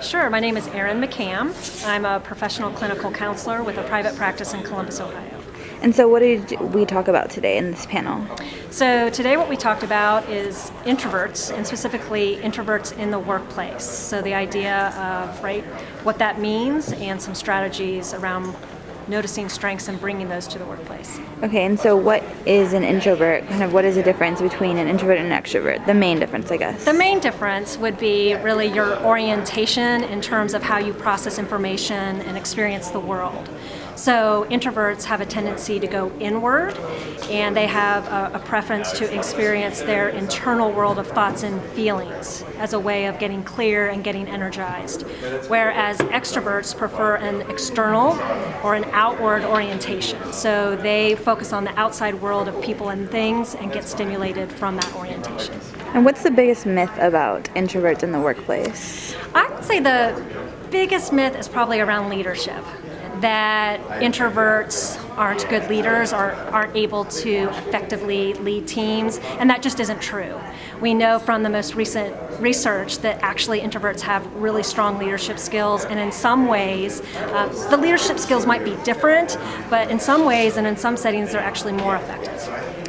Sure, my name is Erin McCam. I'm a professional clinical counselor with a private practice in Columbus, Ohio. And so what did we talk about today in this panel? So today what we talked about is introverts, and specifically introverts in the workplace. So the idea of, what that means and some strategies around noticing strengths and bringing those to the workplace. Okay, and so what is an introvert? What is the difference between an introvert and an extrovert? The main difference, I guess. The main difference would be really your orientation in terms of how you process information and experience the world. So introverts have a tendency to go inward, and they have a preference to experience their internal world of thoughts and feelings as a way of getting clear and getting energized. Whereas extroverts prefer an external or an outward orientation. So they focus on the outside world of people and things and get stimulated from that orientation. And what's the biggest myth about introverts in the workplace? I would say the biggest myth is probably around leadership. That introverts aren't good leaders or aren't able to effectively lead teams, and that just isn't true. We know from the most recent research that actually introverts have really strong leadership skills, and in some ways, the leadership skills might be different, but in some ways and in some settings they're actually more effective.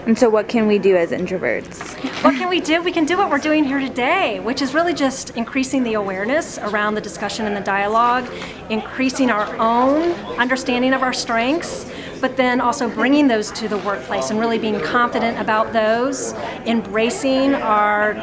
And so what can we do as introverts? What can we do? We can do what we're doing here today, which is really just increasing the awareness around the discussion and the dialogue, increasing our own understanding of our strengths, but then also bringing those to the workplace and really being confident about those, embracing our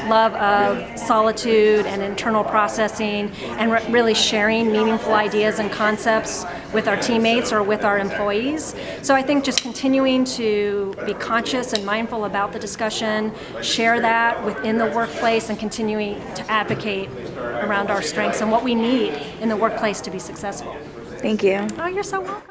love of solitude and internal processing, and really sharing meaningful ideas and concepts with our teammates or with our employees. So I think just continuing to be conscious and mindful about the discussion, share that within the workplace, and continuing to advocate around our strengths and what we need in the workplace to be successful. Thank you. Oh, you're so welcome.